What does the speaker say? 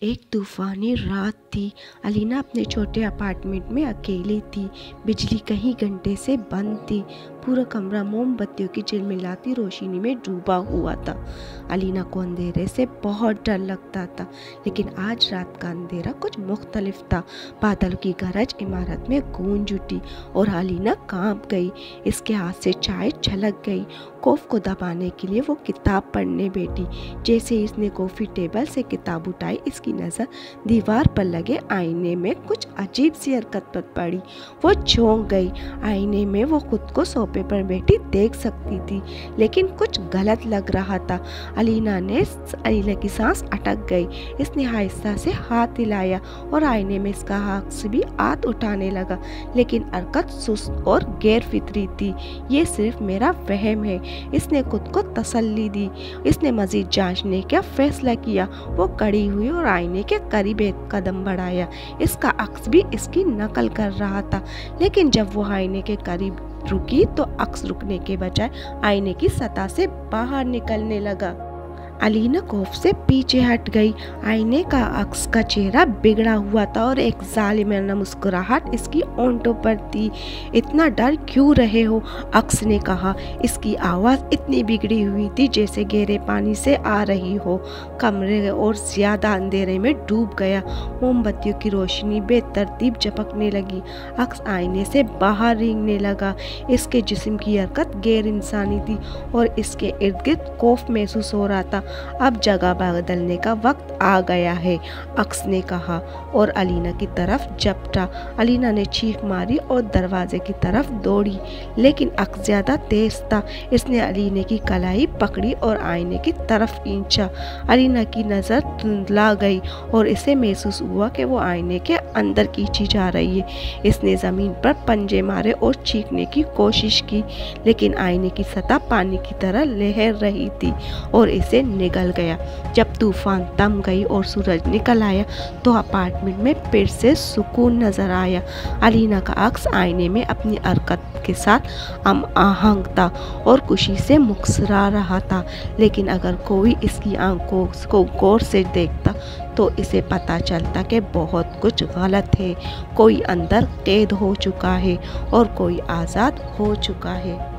एक तूफानी रात थी। अलीना अपने छोटे अपार्टमेंट में अकेली थी। बिजली कई घंटे से बंद थी। पूरा कमरा मोमबत्तियों की झिलमिलाती रोशनी में डूबा हुआ था। अलीना को अंधेरे से बहुत डर लगता था, लेकिन आज रात का अंधेरा कुछ मुख्तलिफ था। बादलों की गरज इमारत में गूंज उठी और अलीना कांप गई। इसके हाथ से चाय छलक गई। खौफ को दबाने के लिए वो किताब पढ़ने बैठी। जैसे इसने कॉफ़ी टेबल से किताब उठाई, इसकी नज़र दीवार पर लगे आईने में कुछ अजीब सी हरकत पर पड़ी। वो चौंक गई। आईने में वो खुद को सोफे पर बैठी देख सकती थी, लेकिन कुछ गलत लग रहा था। अलीना की सांस अटक गई। इसने आहिस्ता से हाथ हिलाया और आईने में इसका हाथ भी हाथ उठाने लगा, लेकिन हरकत सुस्त और गैर फितरी थी। ये सिर्फ मेरा वहम है, इसने खुद को तसल्ली दी। इसने मजीद जांचने का फैसला किया। वो खड़ी हुई और आईने के करीब एक कदम बढ़ाया। इसका अक्स भी इसकी नकल कर रहा था, लेकिन जब वो आईने के करीब रुकी तो अक्स रुकने के बजाय आईने की सतह से बाहर निकलने लगा। अलीना खौफ से पीछे हट गई। आईने का अक्स का चेहरा बिगड़ा हुआ था और एक जालिमाना मुस्कुराहट इसकी होंठों पर थी। इतना डर क्यों रहे हो? अक्स ने कहा। इसकी आवाज़ इतनी बिगड़ी हुई थी जैसे गहरे पानी से आ रही हो। कमरे और ज़्यादा अंधेरे में डूब गया। मोमबत्तियों की रोशनी बेतरतीब झपकने लगी। अक्स आईने से बाहर रेंगने लगा। इसके जिस्म की हरकत गैर इंसानी थी और इसके इर्द गिर्द खौफ महसूस हो रहा था। अब जगह बदलने का वक्त आ गया है, अक्स ने कहा और अलीना की तरफ झपटा। अलीना ने चीख मारी और दरवाजे की तरफ दौड़ी, लेकिन अक्स ज्यादा तेज था। इसने अलीना की कलाई पकड़ी और आईने की तरफ खींचा। अलीना की नज़र धुंधला गई और इसे महसूस हुआ कि वो आईने के अंदर खींची जा रही है। इसने ज़मीन पर पंजे मारे और चीखने की कोशिश की, लेकिन आईने की सतह पानी की तरह लहर रही थी और इसे निगल गया। जब तूफान थम गई और सूरज निकल आया तो अपार्टमेंट में फिर से सुकून नजर आया। अलीना का अक्स आईने में अपनी हरकत के साथ हम आहंग था और खुशी से मुस्कुरा रहा था, लेकिन अगर कोई इसकी आंखों को गौर से देखता तो इसे पता चलता कि बहुत कुछ गलत है। कोई अंदर कैद हो चुका है और कोई आज़ाद हो चुका है।